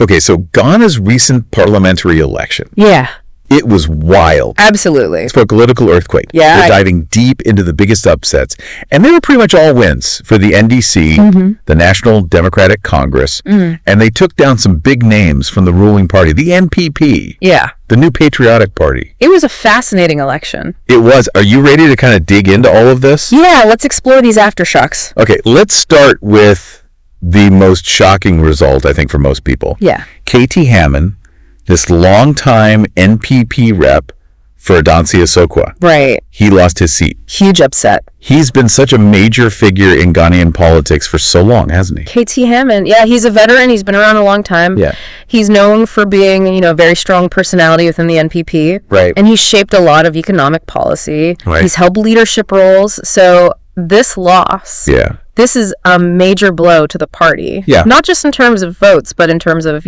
Okay, so Ghana's recent parliamentary election. Yeah. It was wild. Absolutely. It's a political earthquake. Yeah. We're diving deep into the biggest upsets. And they were pretty much all wins for the NDC, the National Democratic Congress, and they took down some big names from the ruling party, the NPP. Yeah. The new Patriotic Party. It was a fascinating election. It was. Are you ready to kind of dig into all of this? Yeah, let's explore these aftershocks. Okay, let's start with the most shocking result, I think, for most people. Yeah. KT Hammond, this longtime NPP rep for Adansi Asokwa. Right. He lost his seat. Huge upset. He's been such a major figure in Ghanaian politics for so long, hasn't he? KT Hammond, yeah, he's a veteran. He's been around a long time. Yeah. He's known for being, a very strong personality within the NPP. Right. And he's shaped a lot of economic policy. Right. He's held leadership roles. So this loss, this is a major blow to the party. Yeah. Not just in terms of votes, but in terms of,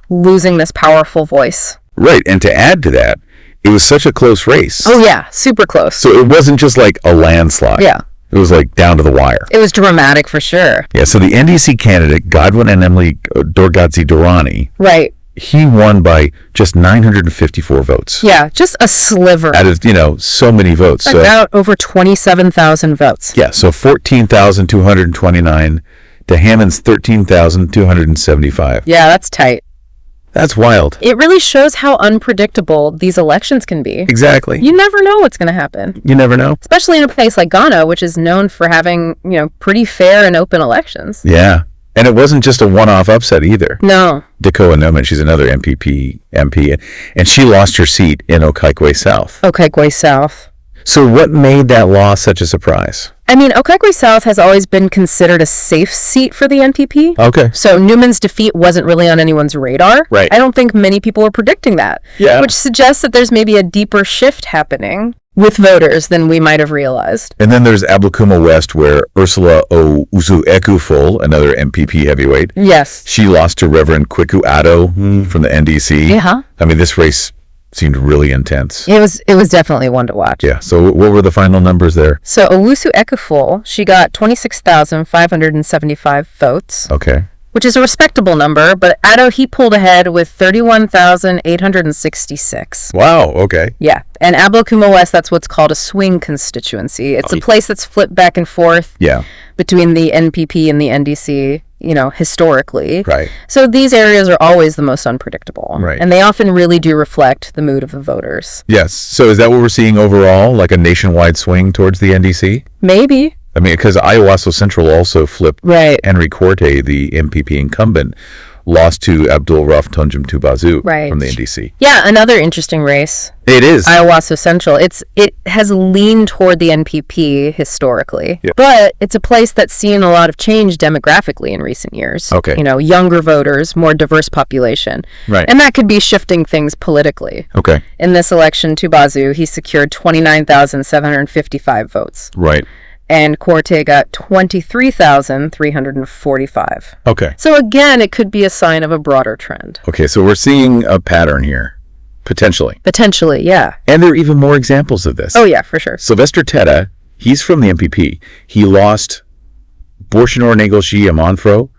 losing this powerful voice. Right. And to add to that, it was such a close race. Oh, yeah. Super close. So it wasn't just like a landslide. Yeah. It was like down to the wire. It was dramatic for sure. Yeah. So the NDC candidate, Godwin and Animli Dorgbadzi Dorani, right. He won by just 954 votes. Yeah, just a sliver. Out of, so many votes. So, about over 27,000 votes. Yeah, so 14,229 to Hammond's 13,275. Yeah, that's tight. That's wild. It really shows how unpredictable these elections can be. Exactly. You never know what's going to happen. You never know. Especially in a place like Ghana, which is known for having, pretty fair and open elections. Yeah. And it wasn't just a one-off upset either. No. Dakoa Newman, she's another NPP MP, and she lost her seat in Okaikwei South. Okaikwei South. So what made that loss such a surprise? I mean, Okaikwei South has always been considered a safe seat for the NPP. Okay. So Newman's defeat wasn't really on anyone's radar. Right. I don't think many people were predicting that. Yeah. Which suggests that there's maybe a deeper shift happening with voters than we might have realized. And then there's Ablekuma West, where Ursula Owusu-Ekuful, another MPP heavyweight, yes, she lost to Reverend Kweku Addo from the NDC. Yeah. I mean, this race seemed really intense. It was definitely one to watch. Yeah. So what were the final numbers there? So Owusu-Ekuful, she got 26,575 votes. Okay. Which is a respectable number, but Addo, he pulled ahead with 31,866. Wow, okay. Yeah, and Ablekuma West, that's what's called a swing constituency. It's a place that's flipped back and forth between the NPP and the NDC, historically. Right. So these areas are always the most unpredictable. Right. And they often really do reflect the mood of the voters. Yes. So is that what we're seeing overall, like a nationwide swing towards the NDC? Maybe. I mean, because Iowasso Central also flipped. Right. Henry Corte, the MPP incumbent, lost to Abdul Rauf Tunjum Tubazu from the NDC. Yeah, another interesting race. It is. Iowasso Central. It has leaned toward the NPP historically, but it's a place that's seen a lot of change demographically in recent years. Okay. Younger voters, more diverse population. Right. And that could be shifting things politically. Okay. In this election, Tubazu, he secured 29,755 votes. Right. And Corte got 23,345. Okay. So again, it could be a sign of a broader trend. Okay, so we're seeing a pattern here, potentially. Potentially, yeah. And there are even more examples of this. Oh, yeah, for sure. Sylvester Teta, he's from the MPP. He lost Borshinor Negoshi Amonfro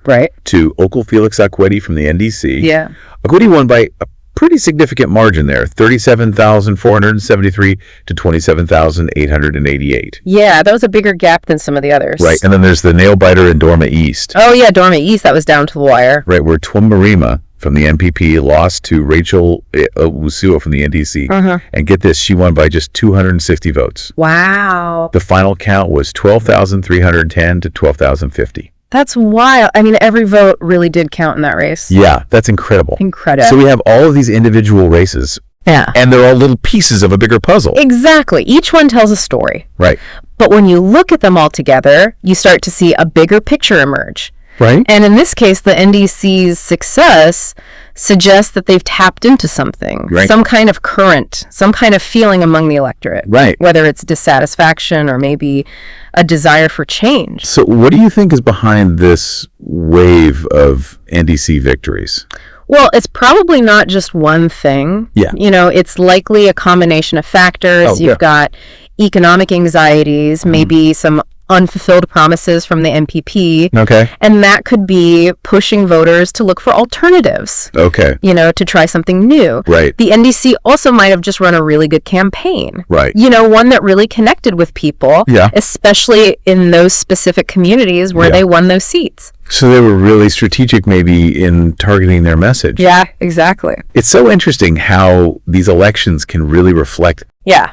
to Okul Felix Akwedi from the NDC. Yeah. Akwedi won by a pretty significant margin there, 37,473 to 27,888. Yeah, that was a bigger gap than some of the others. Right, and then there's the nail biter in Dorma East. Oh yeah, Dorma East, that was down to the wire. Right, where Twimmarima from the NPP lost to Rachel Owusu from the NDC. And get this, she won by just 260 votes. Wow. The final count was 12,310 to 12,050. That's wild. I mean, every vote really did count in that race. Yeah, that's incredible. Incredible. So we have all of these individual races. Yeah. And they're all little pieces of a bigger puzzle. Exactly. Each one tells a story. Right. But when you look at them all together, you start to see a bigger picture emerge. Right. And in this case, the NDC's success suggests that they've tapped into something, some kind of current, some kind of feeling among the electorate. Right. Whether it's dissatisfaction or maybe a desire for change. So what do you think is behind this wave of NDC victories? Well, it's probably not just one thing. Yeah. It's likely a combination of factors. You've got economic anxieties, maybe some unfulfilled promises from the NPP. Okay. And that could be pushing voters to look for alternatives. Okay. To try something new. Right. The NDC also might have just run a really good campaign. Right. One that really connected with people. Yeah. Especially in those specific communities where they won those seats. So they were really strategic maybe in targeting their message. Yeah, exactly. It's so interesting how these elections can really reflect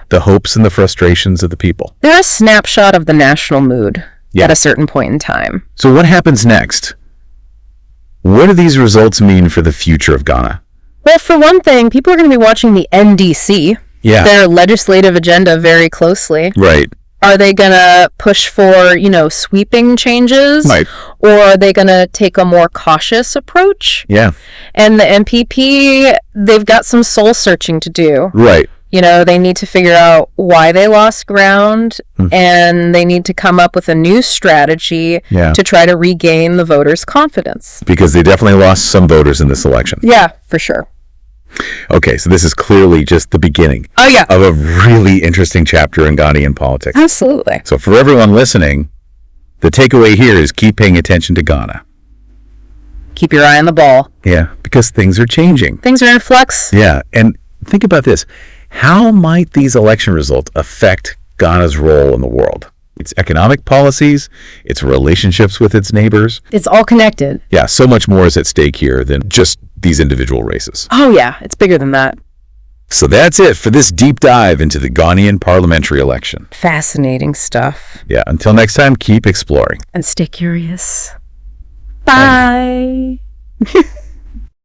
the hopes and the frustrations of the people. They're a snapshot of the national mood at a certain point in time. So what happens next? What do these results mean for the future of Ghana? Well, for one thing, people are going to be watching the NDC, their legislative agenda, very closely. Right. Are they going to push for, sweeping changes? Right. Or are they going to take a more cautious approach? Yeah. And the NPP, they've got some soul searching to do. Right. They need to figure out why they lost ground, and they need to come up with a new strategy to try to regain the voters' confidence. Because they definitely lost some voters in this election. Yeah, for sure. Okay, so this is clearly just the beginning of a really interesting chapter in Ghanaian politics. Absolutely. So for everyone listening, the takeaway here is keep paying attention to Ghana. Keep your eye on the ball. Yeah, because things are changing. Things are in flux. Yeah, and think about this. How might these election results affect Ghana's role in the world? Its economic policies, its relationships with its neighbors. It's all connected. Yeah, so much more is at stake here than just these individual races. Oh yeah, it's bigger than that. So that's it for this deep dive into the Ghanaian parliamentary election. Fascinating stuff. Yeah, until next time, keep exploring. And stay curious. Bye.